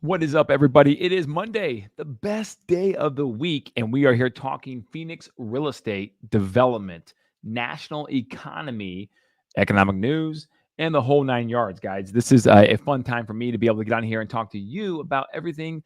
What is up, everybody? It is Monday, the best day of the week, and we are here talking Phoenix real estate development, national economy, economic news, and the whole nine yards, guys. This is a fun time for me to be able to get on here and talk to you about everything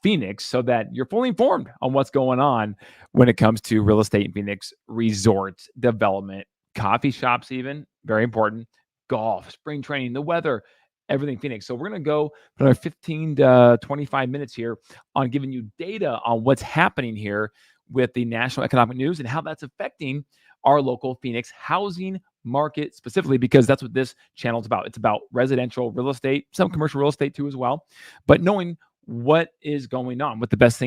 Phoenix so that you're fully informed on what's going on when it comes to real estate in Phoenix, resorts, development, coffee shops, even very important, golf, spring training, the weather, everything Phoenix. So we're going to go for another 15 to 25 minutes here on giving you data on what's happening here with the national economic news and how that's affecting our local Phoenix housing market specifically, because that's what this channel is about. It's about residential real estate, some commercial real estate too as well, but knowing what is going on, what the best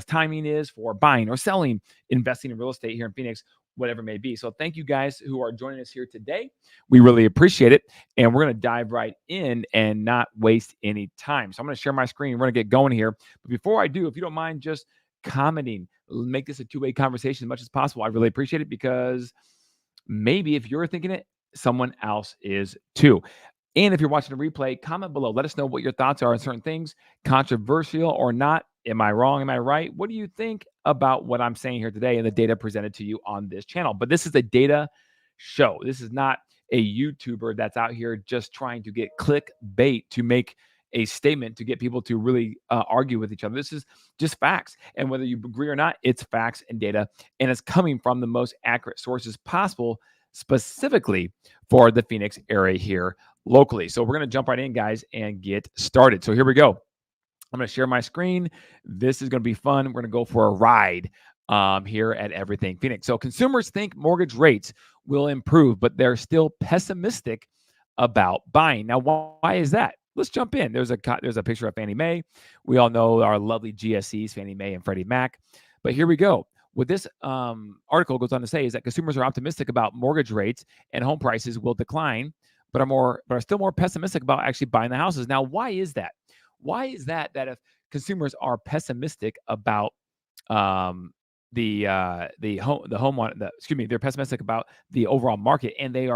timing is for buying or selling, investing in real estate here in Phoenix, whatever it may be. So thank you guys who are joining us here today. We really appreciate it. And we're going to dive right in and not waste any time. So I'm going to share my screen. We're going to get going here. But before I do, if you don't mind just commenting, make this a two-way conversation as much as possible. I really appreciate it, because maybe if you're thinking it, someone else is too. And if you're watching a replay, comment below. Let us know what your thoughts are on certain things, controversial or not. Am I wrong? Am I right? What do you think about what I'm saying here today and the data presented to you on this channel? But this is a data show. This is not a YouTuber that's out here just trying to get clickbait to make a statement to get people to really argue with each other. This is just facts. And whether you agree or not, it's facts and data. And it's coming from the most accurate sources possible, specifically for the Phoenix area here locally. So we're going to jump right in, guys, and get started. So here we go. I'm going to share my screen. This is going to be fun. We're going to go for a ride here at Everything Phoenix. So consumers think mortgage rates will improve, but they're still pessimistic about buying. Now, why is that? Let's jump in. There's a picture of Fannie Mae. We all know our lovely GSEs, Fannie Mae and Freddie Mac. But here we go. What this article goes on to say is that consumers are optimistic about mortgage rates and home prices will decline, but are still more pessimistic about actually buying the houses. Now, why is that? Why is that if consumers are pessimistic about they're pessimistic about the overall market, and they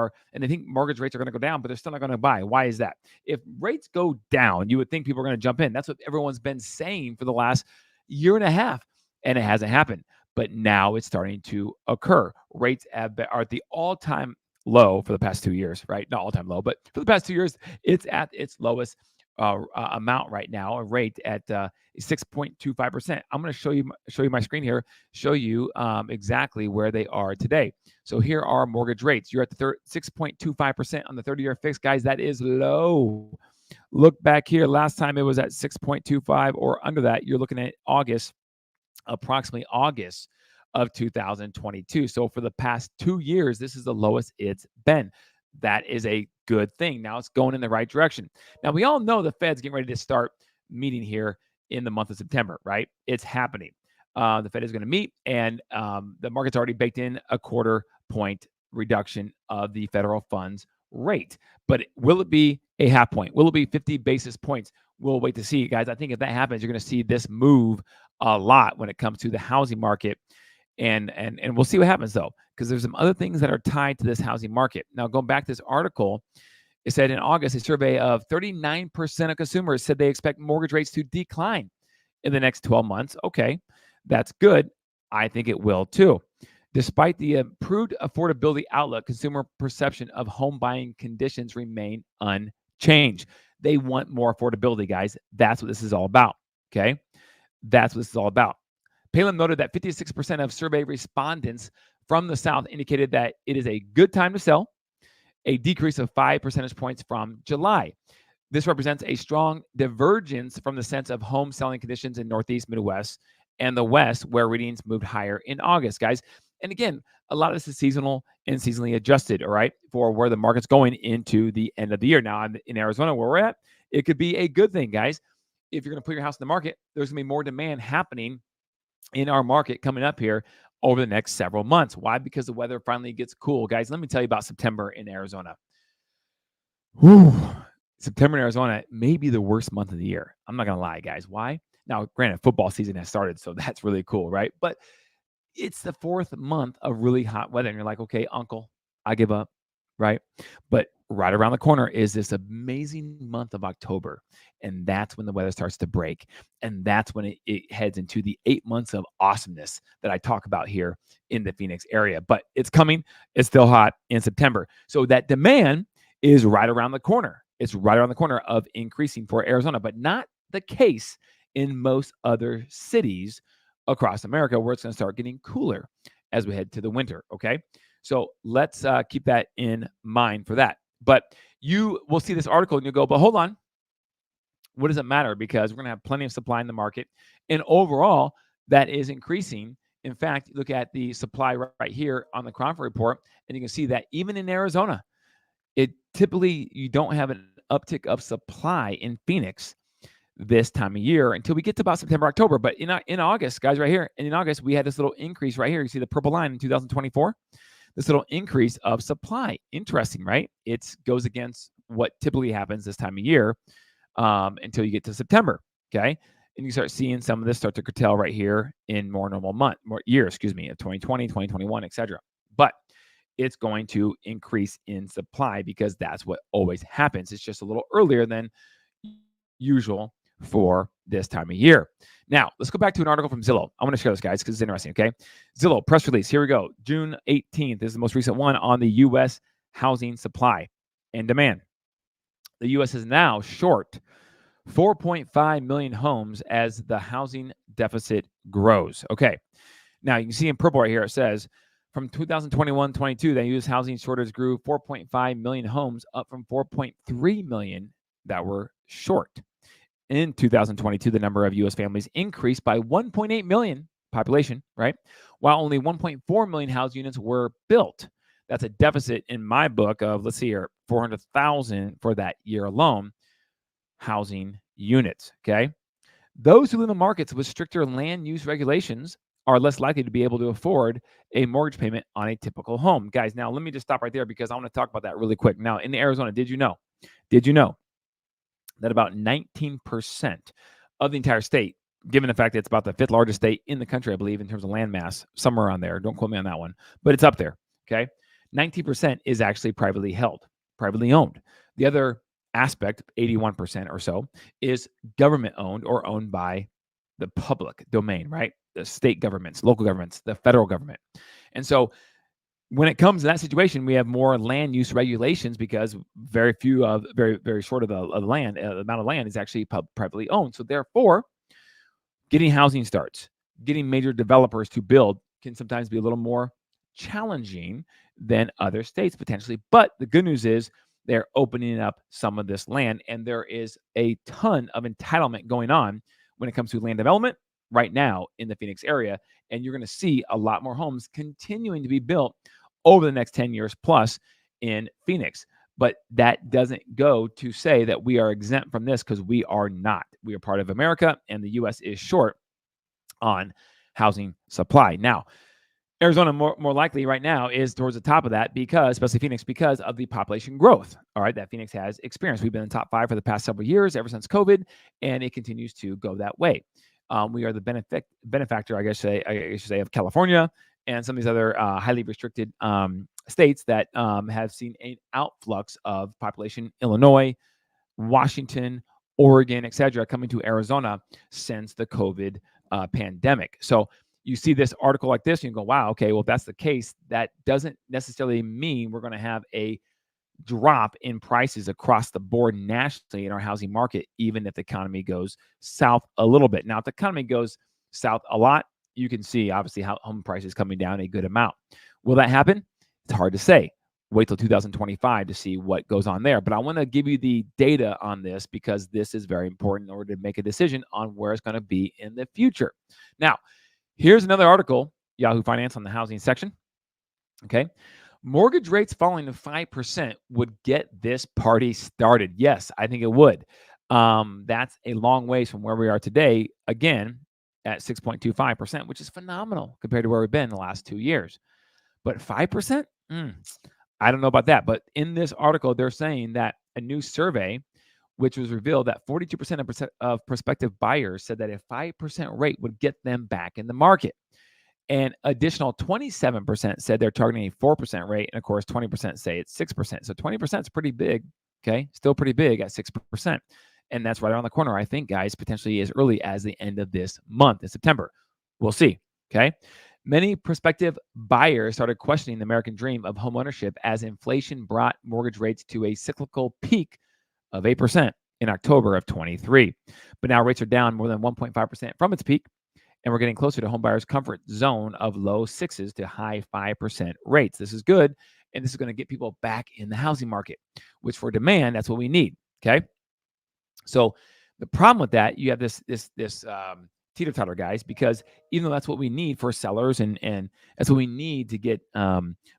think mortgage rates are going to go down, but they're still not going to buy. Why is that? If rates go down, you would think people are going to jump in. That's what everyone's been saying for the last year and a half, and it hasn't happened. But now it's starting to occur. Rates are at the all-time low for the past 2 years, right? Not all-time low, but for the past 2 years, it's at its lowest amount right now, a rate at 6.25%. I'm going to show you my screen here, show you exactly where they are today. So here are mortgage rates. You're at the 6.25% on the 30-year fixed, guys. That is low. Look back here. Last time it was at 6.25 or under that. You're looking at approximately August of 2022. So for the past 2 years, this is the lowest it's been. That is a good thing. Now it's going in the right direction. Now we all know the Fed's getting ready to start meeting here in the month of September, right? It's happening. The Fed is going to meet, and the market's already baked in a quarter point reduction of the federal funds rate. But will it be a half point? Will it be 50 basis points? We'll wait to see, guys. I think if that happens, you're going to see this move a lot when it comes to the housing market. And we'll see what happens, though, because there's some other things that are tied to this housing market. Now, going back to this article, it said in August, a survey of 39% of consumers said they expect mortgage rates to decline in the next 12 months. Okay, that's good. I think it will too. Despite the improved affordability outlook, consumer perception of home buying conditions remain unchanged. They want more affordability, guys. That's what this is all about. Okay, that's what this is all about. Palin noted that 56% of survey respondents from the South indicated that it is a good time to sell, a decrease of 5 percentage points from July. This represents a strong divergence from the sense of home selling conditions in Northeast, Midwest, and the West, where readings moved higher in August, guys. And again, a lot of this is seasonal and seasonally adjusted, all right, for where the market's going into the end of the year. Now, in Arizona, where we're at, it could be a good thing, guys. If you're going to put your house in the market, there's going to be more demand happening in our market coming up here over the next several months. Why? Because the weather finally gets cool. Guys, let me tell you about September in Arizona. Whew. September in Arizona may be the worst month of the year. I'm not going to lie, guys. Why? Now, granted, football season has started, so that's really cool, right? But it's the fourth month of really hot weather, and you're like, okay, uncle, I give up. right? But right around the corner is this amazing month of October. And that's when the weather starts to break. And that's when it heads into the 8 months of awesomeness that I talk about here in the Phoenix area. But it's coming. It's still hot in September. So that demand is right around the corner. It's right around the corner of increasing for Arizona, but not the case in most other cities across America where it's going to start getting cooler as we head to the winter. Okay. So let's keep that in mind for that. But you will see this article and you'll go, but hold on. What does it matter? Because we're going to have plenty of supply in the market. And overall, that is increasing. In fact, look at the supply right here on the Crawford report, and you can see that even in Arizona, it typically you don't have an uptick of supply in Phoenix this time of year until we get to about September, October. But in August, guys, right here, and in August, we had this little increase right here. You see the purple line in 2024, this little increase of supply. Interesting, right? It goes against what typically happens this time of year until you get to September. Okay. And you start seeing some of this start to curtail right here in more normal year, of 2020, 2021, etc. But it's going to increase in supply because that's what always happens. It's just a little earlier than usual for this time of year. Now, let's go back to an article from Zillow. I want to share this, guys, because it's interesting, okay? Zillow press release. Here we go. June 18th. This is the most recent one on the U.S. housing supply and demand. The U.S. is now short 4.5 million homes as the housing deficit grows. Okay. Now, you can see in purple right here, it says from 2021-22, the U.S. housing shortage grew 4.5 million homes, up from 4.3 million that were short. In 2022, the number of U.S. families increased by 1.8 million population, right? While only 1.4 million house units were built. That's a deficit in my book of, let's see here, 400,000 for that year alone, housing units, okay? Those who live in markets with stricter land use regulations are less likely to be able to afford a mortgage payment on a typical home. Guys, now let me just stop right there because I want to talk about that really quick. Now, in Arizona, did you know that about 19% of the entire state, given the fact that it's about the fifth largest state in the country, I believe, in terms of land mass, somewhere around there. Don't quote me on that one, but it's up there. Okay. 19% is actually privately held, privately owned. The other aspect, 81% or so, is government owned or owned by the public domain, right? The state governments, local governments, the federal government. And so when it comes to that situation, we have more land use regulations because very few of very short of the land, the amount of land is actually privately owned. So therefore, getting housing starts, getting major developers to build can sometimes be a little more challenging than other states potentially. But the good news is they're opening up some of this land, and there is a ton of entitlement going on when it comes to land development right now in the Phoenix area. And you're going to see a lot more homes continuing to be built over the next 10 years plus in Phoenix. But that doesn't go to say that we are exempt from this, because we are not. We are part of America, and the U.S. is short on housing supply. Now, Arizona more likely right now is towards the top of that because, especially Phoenix, because of the population growth, all right, that Phoenix has experienced. We've been in the top 5 for the past several years, ever since COVID, and it continues to go that way. We are the benefactor, I should say, of California and some of these other highly restricted states that have seen an outflux of population. Illinois, Washington, Oregon, etc., coming to Arizona since the COVID pandemic. So you see this article like this, and you go, wow, okay, well, if that's the case, that doesn't necessarily mean we're going to have a drop in prices across the board nationally in our housing market, even if the economy goes south a little bit. Now, if the economy goes south a lot, you can see obviously how home prices coming down a good amount. Will that happen? It's hard to say. Wait till 2025 to see what goes on there. But I want to give you the data on this because this is very important in order to make a decision on where it's going to be in the future. Now, here's another article, Yahoo Finance, on the housing section. Okay. Mortgage rates falling to 5% would get this party started. Yes, I think it would. That's a long ways from where we are today, again, at 6.25%, which is phenomenal compared to where we've been the last 2 years. But 5%? I don't know about that. But in this article, they're saying that a new survey, which was revealed that 42% of prospective buyers said that a 5% rate would get them back in the market. And additional 27% said they're targeting a 4% rate. And of course, 20% say it's 6%. So 20% is pretty big. Okay. Still pretty big at 6%. And that's right around the corner, I think, guys, potentially as early as the end of this month in September. We'll see. Okay. Many prospective buyers started questioning the American dream of homeownership as inflation brought mortgage rates to a cyclical peak of 8% in October of 23. But now rates are down more than 1.5% from its peak, and we're getting closer to home buyers' comfort zone of low 6s to high 5% rates. This is good, and this is going to get people back in the housing market, which for demand, that's what we need. Okay. So the problem with that, you have this teeter-totter, guys, because even though that's what we need for sellers and that's what we need to get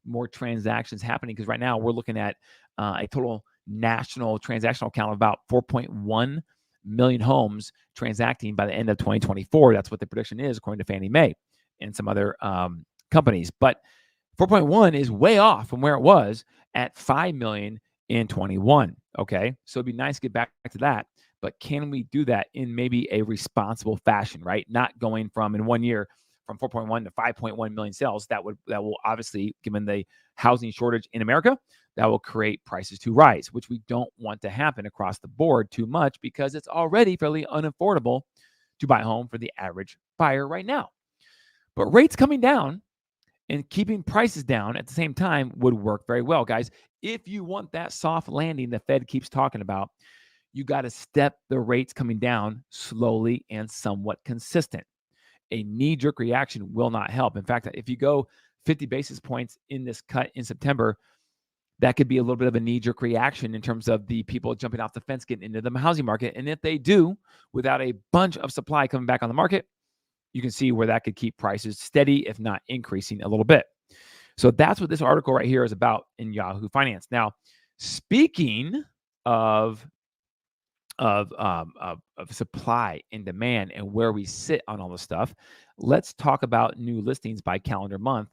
more transactions happening, because right now we're looking at a total national transactional count of about 4.1 million homes transacting by the end of 2024. That's what the prediction is, according to Fannie Mae and some other companies. But 4.1 is way off from where it was at 5 million in 21. Okay. So it'd be nice to get back to that. But can we do that in maybe a responsible fashion, right? Not going from in 1 year from 4.1 to 5.1 million sales. That will obviously, given the housing shortage in America, that will create prices to rise, which we don't want to happen across the board too much because it's already fairly unaffordable to buy a home for the average buyer right now. But rates coming down and keeping prices down at the same time would work very well, guys. If you want that soft landing the Fed keeps talking about, you got to step the rates coming down slowly and somewhat consistent. A knee-jerk reaction will not help. In fact, if you go 50 basis points in this cut in September, that could be a little bit of a knee-jerk reaction in terms of the people jumping off the fence getting into the housing market. And if they do, without a bunch of supply coming back on the market, you can see where that could keep prices steady, if not increasing a little bit. So that's what this article right here is about in Yahoo Finance. Now, speaking of supply and demand and where we sit on all this stuff, let's talk about new listings by calendar month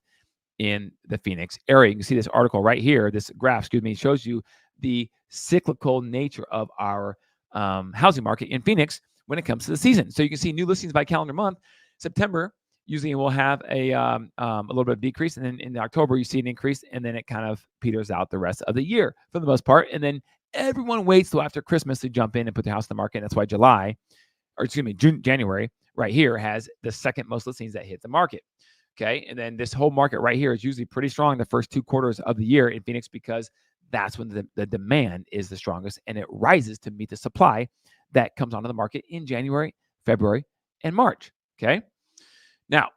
in the Phoenix area. You can see this article right here, this graph, shows you the cyclical nature of our housing market in Phoenix when it comes to the season. So you can see new listings by calendar month. September, usually we'll have a little bit of decrease, and then in October you see an increase, and then it kind of peters out the rest of the year for the most part. And then everyone waits till after Christmas to jump in and put their house in the market. And that's why January right here has the second most listings that hit the market. Okay. And then this whole market right here is usually pretty strong the first 2 quarters of the year in Phoenix because that's when the demand is the strongest and it rises to meet the supply that comes onto the market in January, February, and March. Okay. Now,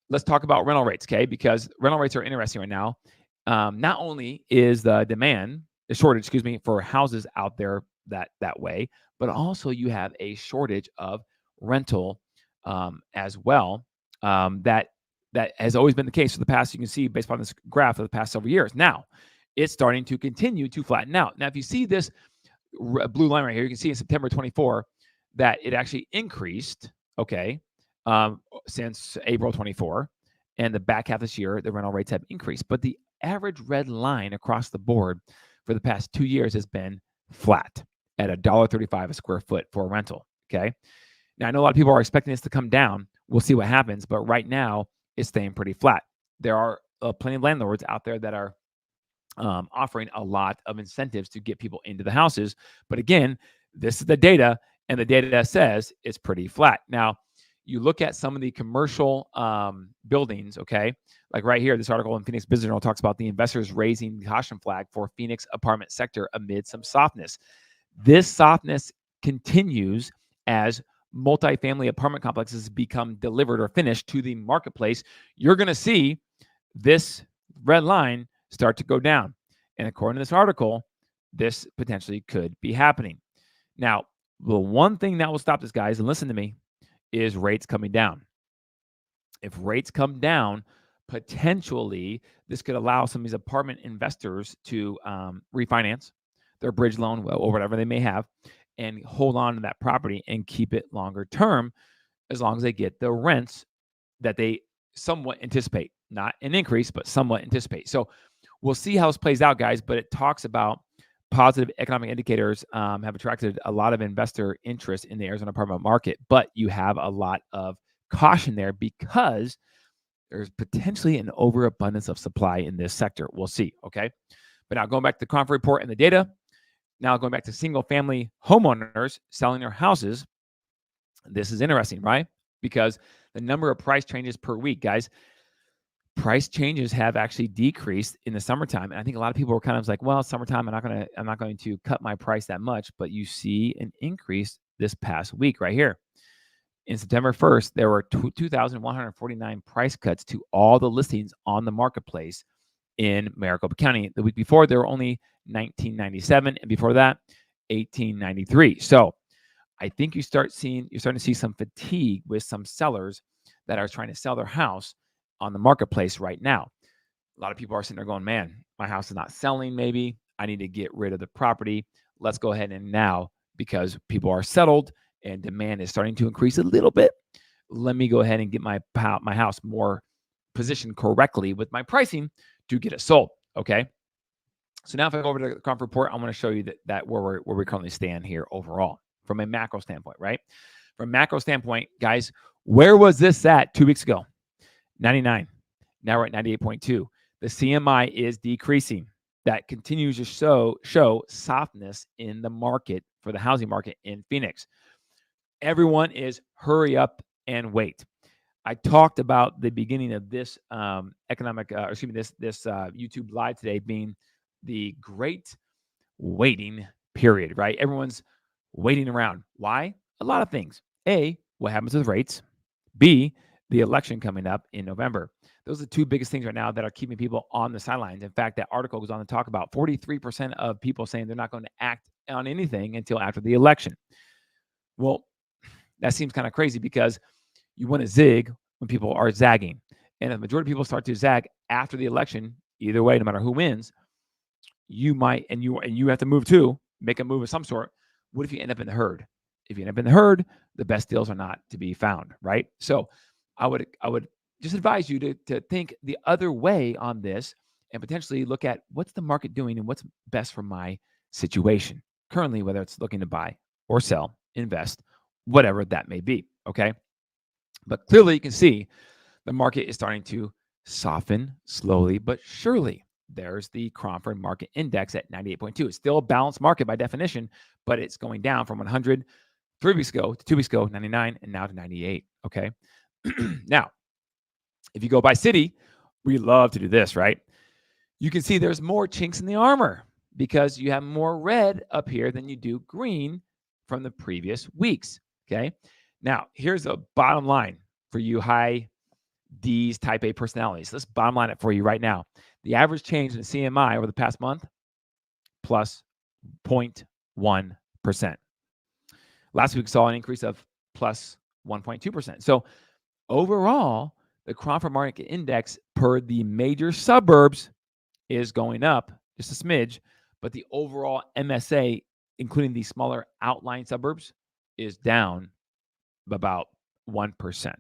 let's talk about rental rates, okay? Because rental rates are interesting right now. Not only is the shortage, for houses out there that way, but also you have a shortage of rental as well. That has always been the case for the past, you can see based on this graph of the past several years. Now, it's starting to continue to flatten out. Now, if you see this blue line right here, you can see in September 24 that it actually increased, okay, since April 24. And the back half of this year, the rental rates have increased. But the average red line across the board for the past 2 years has been flat at $1.35 a square foot for a rental, okay? Now, I know a lot of people are expecting this to come down. We'll see what happens. But right now, it's staying pretty flat. There are plenty of landlords out there that are offering a lot of incentives to get people into the houses. But again, this is the data, and the data says it's pretty flat. Now, you look at some of the commercial buildings, okay? Like right here, this article in Phoenix Business Journal talks about the investors raising the caution flag for Phoenix apartment sector amid some softness. This softness continues as multifamily apartment complexes become delivered or finished to the marketplace. You're going to see this red line start to go down. And according to this article, this potentially could be happening. Now, the one thing that will stop this, guys, and listen to me, is rates coming down. If rates come down, potentially this could allow some of these apartment investors to refinance their bridge loan or whatever they may have and hold on to that property and keep it longer term as long as they get the rents that they somewhat anticipate. Not an increase, but somewhat anticipate. So we'll see how this plays out, guys, but it talks about positive economic indicators have attracted a lot of investor interest in the Arizona apartment market, but you have a lot of caution there because there's potentially an overabundance of supply in this sector. We'll see. Okay. But now going back to the conference report and the data, now going back to single family homeowners selling their houses, this is interesting, right? Because the number of price changes per week, guys, price changes have actually decreased in the summertime. And I think a lot of people were kind of like, well, summertime, I'm not going to cut my price that much. But you see an increase this past week right here. In September 1st, there were 2,149 price cuts to all the listings on the marketplace in Maricopa County. The week before, there were only 1997, and before that, 1893. So I think you're starting to see some fatigue with some sellers that are trying to sell their house on the marketplace right now. A lot of people are sitting there going, man, my house is not selling. Maybe I need to get rid of the property. Let's go ahead and now, because people are settled and demand is starting to increase a little bit, let me go ahead and get my house more positioned correctly with my pricing to get it sold. Okay. So now if I go over to the conference report, I want to show you that where we currently stand here overall from a macro standpoint, right? From a macro standpoint, guys, where was this at 2 weeks ago? 99. Now we're at 98.2. The CMI is decreasing. That continues to show softness in the market for the housing market in Phoenix. Everyone is hurry up and wait. I talked about the beginning of this this YouTube live today being the great waiting period, right? Everyone's waiting around. Why? A lot of things. A, what happens with rates? B, the election coming up in November. Those are the two biggest things right now that are keeping people on the sidelines. In fact, that article goes on to talk about 43% of people saying they're not going to act on anything until after the election. Well, that seems kind of crazy because you want to zig when people are zagging. And if the majority of people start to zag after the election, either way, no matter who wins, you might, and you have to move too, make a move of some sort. What if you end up in the herd? If you end up in the herd, the best deals are not to be found, right? So I would just advise you to think the other way on this and potentially look at what's the market doing and what's best for my situation currently, whether it's looking to buy or sell, invest, whatever that may be, okay? But clearly you can see the market is starting to soften slowly but surely. There's the Cromford Market Index at 98.2. It's still a balanced market by definition, but it's going down from 100 3 weeks ago to 2 weeks ago, 99, and now to 98. Okay. Now, if you go by city, we love to do this, right? You can see there's more chinks in the armor because you have more red up here than you do green from the previous weeks. Okay. Now, here's a bottom line for you high D's type A personalities. Let's bottom line it for you right now. The average change in the CMI over the past month, plus 0.1%. Last week saw an increase of plus 1.2%. So overall, the Cromford Market Index per the major suburbs is going up just a smidge, but the overall MSA, including the smaller outlying suburbs, is down about 1%.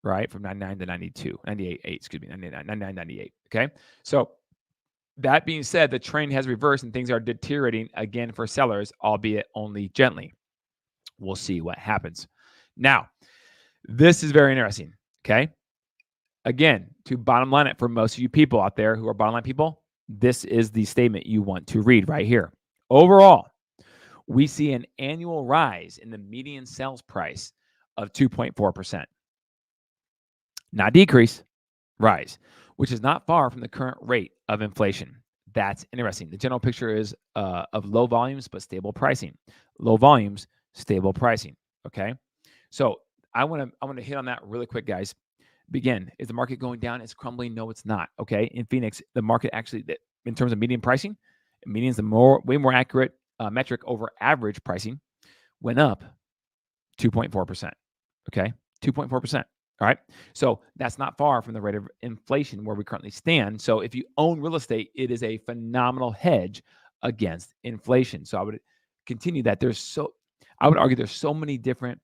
Right? From 99 to 92, 98, excuse me, 99, 99, 98. Okay. So that being said, the trend has reversed and things are deteriorating again for sellers, albeit only gently. We'll see what happens. Now, this is very interesting. Okay. Again, to bottom line it for most of you people out there who are bottom line people, this is the statement you want to read right here. Overall, we see an annual rise in the median sales price of 2.4%. Not decrease, rise, which is not far from the current rate of inflation. That's interesting. The general picture is of low volumes but stable pricing. Low volumes, stable pricing. Okay, so I want to hit on that really quick, guys. Begin. Is the market going down? It's crumbling? No, it's not. Okay, in Phoenix, the market actually, in terms of median pricing, median is the way more accurate metric over average pricing, went up 2.4%. Okay, 2.4%. All right. So that's not far from the rate of inflation where we currently stand. So if you own real estate, it is a phenomenal hedge against inflation. So I would continue that. I would argue there's so many different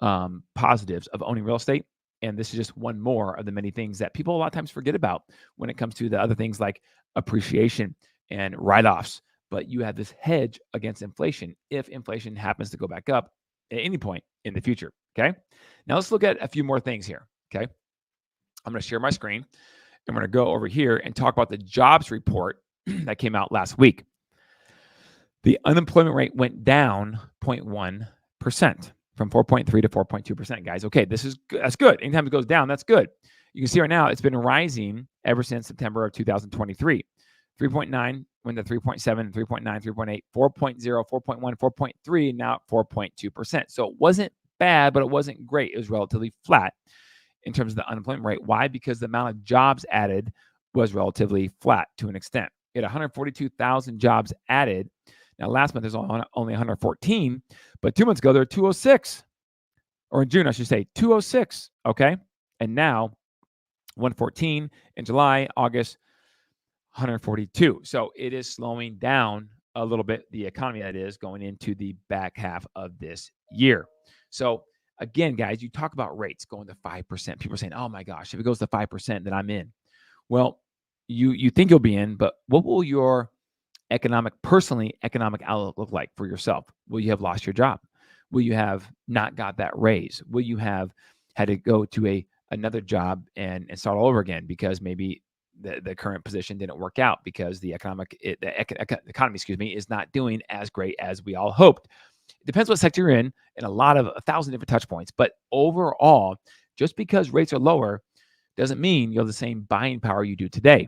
positives of owning real estate. And this is just one more of the many things that people a lot of times forget about when it comes to the other things like appreciation and write-offs. But you have this hedge against inflation if inflation happens to go back up at any point in the future. Okay. Now let's look at a few more things here. Okay. I'm going to share my screen and we're going to go over here and talk about the jobs report that came out last week. The unemployment rate went down 0.1% from 4.3 to 4.2%, guys. Okay, that's good. Anytime it goes down, that's good. You can see right now it's been rising ever since September of 2023. 3.9 went to 3.7, 3.9, 3.8, 4.0, 4.1, 4.3, and now 4.2%. So it wasn't bad, but it wasn't great. It was relatively flat in terms of the unemployment rate. Why? Because the amount of jobs added was relatively flat to an extent. You had 142,000 jobs added. Now, last month there's only 114, but 2 months ago there were 206, or in June, I should say, 206. Okay. And now 114 in July, August, 142. So it is slowing down a little bit, the economy that is going into the back half of this year. So again, guys, you talk about rates going to 5%. People are saying, oh my gosh, if it goes to 5%, then I'm in. Well, you think you'll be in, but what will your economic outlook look like for yourself? Will you have lost your job? Will you have not got that raise? Will you have had to go to another job and start all over again because maybe the current position didn't work out because the economy, is not doing as great as we all hoped? It depends what sector you're in, and a thousand different touch points. But overall, just because rates are lower doesn't mean you have the same buying power you do today.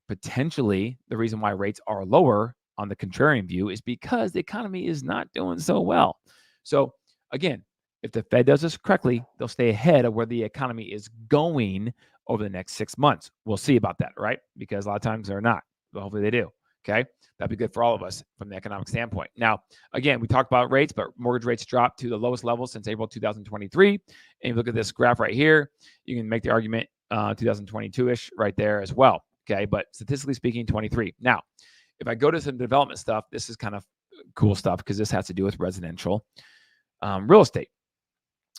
Potentially, the reason why rates are lower on the contrarian view is because the economy is not doing so well. So again, if the Fed does this correctly, they'll stay ahead of where the economy is going over the next 6 months. We'll see about that, right? Because a lot of times they're not, but hopefully they do. Okay. That'd be good for all of us from the economic standpoint. Now, again, we talked about rates, but mortgage rates dropped to the lowest level since April 2023. And you look at this graph right here, you can make the argument 2022-ish right there as well. Okay. But statistically speaking, 23. Now, if I go to some development stuff, this is kind of cool stuff because this has to do with residential real estate,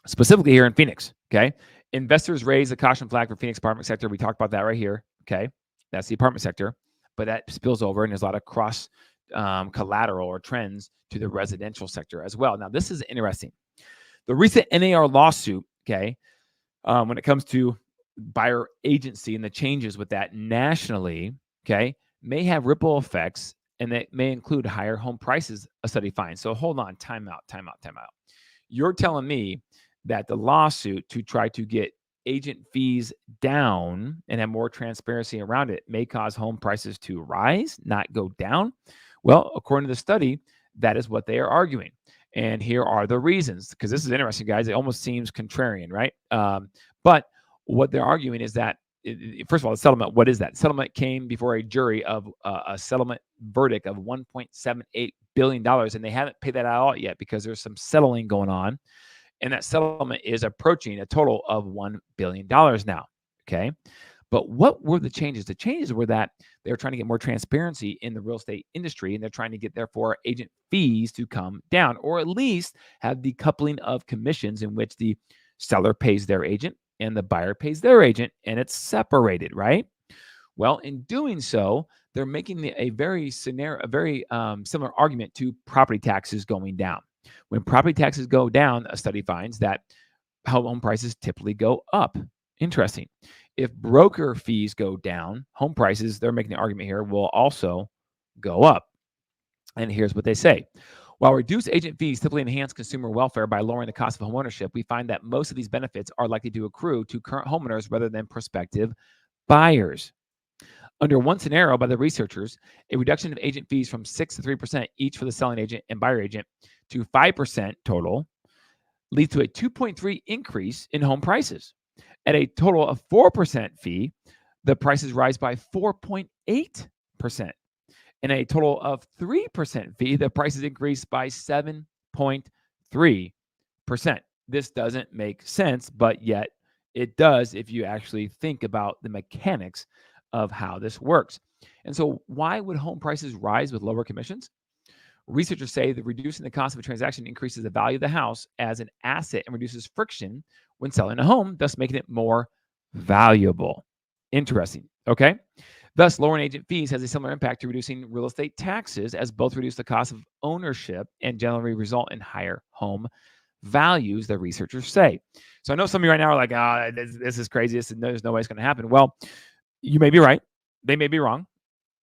specifically here in Phoenix. Okay. Investors raise the caution flag for Phoenix apartment sector. We talked about that right here. Okay. That's the apartment sector, but that spills over and there's a lot of cross collateral or trends to the residential sector as well. Now, this is interesting. The recent NAR lawsuit, okay, when it comes to buyer agency and the changes with that nationally, okay, may have ripple effects, and that may include higher home prices, a study finds. So hold on, time out. You're telling me that the lawsuit to try to get agent fees down and have more transparency around it may cause home prices to rise, not go down? Well, according to the study, that is what they are arguing. And here are the reasons, because this is interesting, guys. It almost seems contrarian, right? But what they're arguing is that, first of all, the settlement, what is that? Settlement came before a jury of a settlement verdict of $1.78 billion, and they haven't paid that out yet because there's some settling going on. And that settlement is approaching a total of $1 billion now, okay? But what were the changes? The changes were that they were trying to get more transparency in the real estate industry, and they're trying to get, therefore, agent fees to come down, or at least have decoupling of commissions in which the seller pays their agent and the buyer pays their agent, and it's separated, right? Well, in doing so, they're making a very similar argument to property taxes going down. When property taxes go down, a study finds that home prices typically go up. Interesting. If broker fees go down, home prices, they're making the argument here, will also go up. And here's what they say. While reduced agent fees typically enhance consumer welfare by lowering the cost of homeownership, we find that most of these benefits are likely to accrue to current homeowners rather than prospective buyers. Under one scenario by the researchers, a reduction of agent fees from 6 to 3% each for the selling agent and buyer agent to 5% total leads to a 2.3 increase in home prices. At a total of 4% fee, the prices rise by 4.8%. In a total of 3% fee, the prices increase by 7.3%. This doesn't make sense, but yet it does if you actually think about the mechanics of how this works. And so why would home prices rise with lower commissions? Researchers say that reducing the cost of a transaction increases the value of the house as an asset and reduces friction when selling a home, thus making it more valuable. Interesting. Okay. Thus, lowering agent fees has a similar impact to reducing real estate taxes, as both reduce the cost of ownership and generally result in higher home values the researchers say. So I know some of you right now are like, this is crazy. There's no way it's going to happen. Well, you may be right. They may be wrong,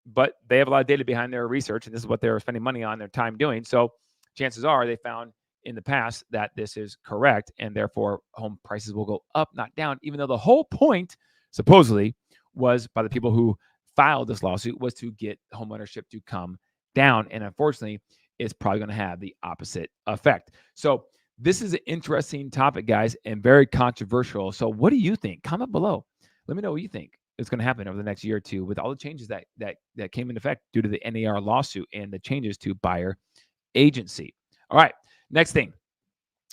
but they have a lot of data behind their research, and this is what they're spending money on their time doing. So chances are they found in the past that this is correct, and therefore home prices will go up, not down, even though the whole point, supposedly, was by the people who filed this lawsuit was to get homeownership to come down. And unfortunately, it's probably going to have the opposite effect. So this is an interesting topic, guys, and very controversial. So what do you think? Comment below. Let me know what you think is going to happen over the next year or two with all the changes that came into effect due to the NAR lawsuit and the changes to buyer agency. All right, next thing.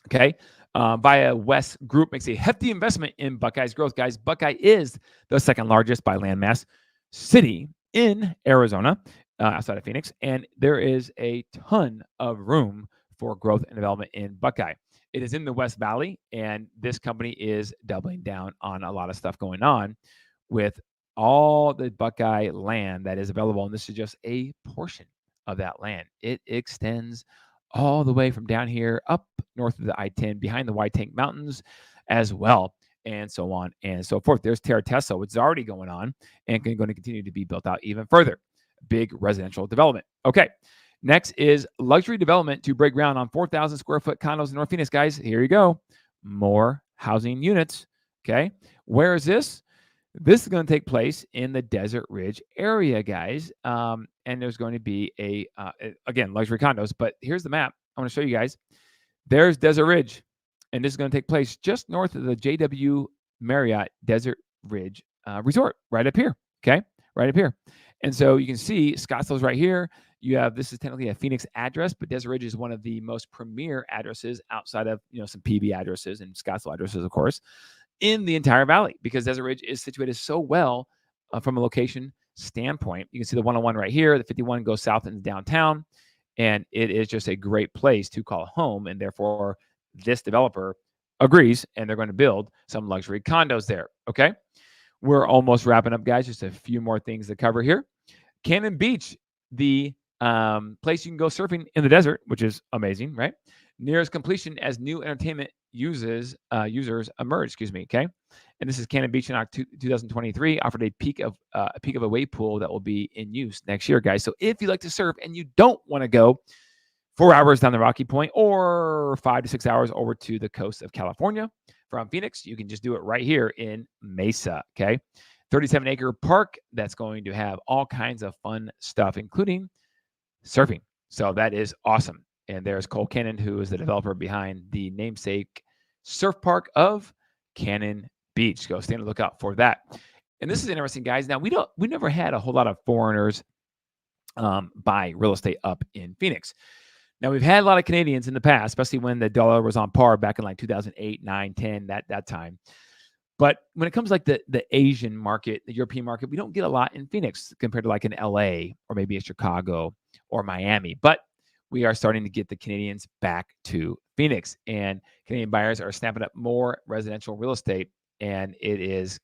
Okay. Via West Group makes a hefty investment in Buckeye's growth. Guys, Buckeye is the second largest by landmass city in Arizona, outside of Phoenix, and there is a ton of room for growth and development in Buckeye. It is in the West Valley, and this company is doubling down on a lot of stuff going on with all the Buckeye land that is available, and this is just a portion of that land. It extends all the way from down here up north of the I-10, behind the White Tank Mountains as well, and so on and so forth. There's Terra Teso. It's already going on and going to continue to be built out even further. Big residential development. Okay. Next is luxury development to break ground on 4,000 square foot condos in North Phoenix, guys. Here you go. More housing units. Okay. Where is this? This is going to take place in the Desert Ridge area, guys. And there's going to be again, luxury condos. But here's the map. I want to show you guys. There's Desert Ridge. And this is going to take place just north of the JW Marriott Desert Ridge Resort, right up here. Okay. Right up here. And so you can see Scottsdale's right here. You have, this is technically a Phoenix address, but Desert Ridge is one of the most premier addresses outside of, some PV addresses and Scottsdale addresses, of course, in the entire valley, because Desert Ridge is situated so well from a location standpoint. You can see the 101 right here. The 51 goes south into downtown, and it is just a great place to call home. And therefore, this developer agrees, and they're going to build some luxury condos there. Okay. We're almost wrapping up, guys. Just a few more things to cover here. Cannon Beach, the place you can go surfing in the desert, which is amazing, right? Nearest completion as new entertainment users emerge. Okay, and this is Cannon Beach in 2023. Offered a peak of a wave pool that will be in use next year, guys. So if you like to surf and you don't want to go 4 hours down the Rocky Point or 5 to 6 hours over to the coast of California from Phoenix, you can just do it right here in Mesa. Okay, 37-acre park that's going to have all kinds of fun stuff, including surfing. So that is awesome. And there's Cole Cannon, who is the developer behind the namesake surf park of Cannon Beach. Go stand and look out for that. And this is interesting, guys. Now, we never had a whole lot of foreigners buy real estate up in Phoenix. Now, we've had a lot of Canadians in the past, especially when the dollar was on par back in like 2008, 9, 10, that time. But when it comes like the Asian market, the European market, we don't get a lot in Phoenix compared to like in LA or maybe in Chicago or Miami. But we are starting to get the Canadians back to Phoenix, and Canadian buyers are snapping up more residential real estate, and it is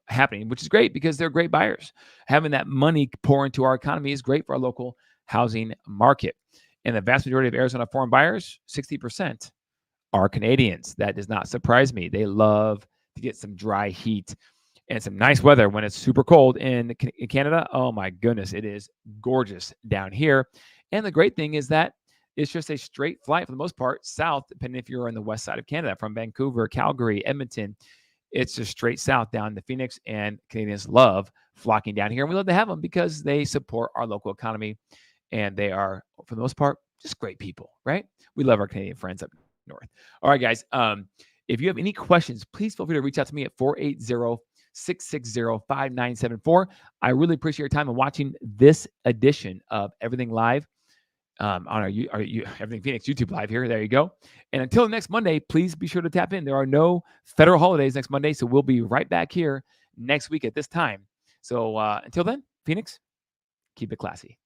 happening, which is great because they're great buyers. Having that money pour into our economy is great for our local housing market. And the vast majority of Arizona foreign buyers, 60%, are Canadians. That does not surprise me. They love to get some dry heat and some nice weather when it's super cold in Canada. Oh my goodness, it is gorgeous down here. And the great thing is that it's just a straight flight for the most part south, depending if you're on the west side of Canada, from Vancouver, Calgary, Edmonton. It's just straight south down to Phoenix, and Canadians love flocking down here. And we love to have them because they support our local economy, and they are, for the most part, just great people, right? We love our Canadian friends up north. All right, guys. If you have any questions, please feel free to reach out to me at 480-660-5974. I really appreciate your time in watching this edition of Everything Live on our Everything Phoenix YouTube Live here. There you go. And until next Monday, please be sure to tap in. There are no federal holidays next Monday, so we'll be right back here next week at this time. So until then, Phoenix, keep it classy.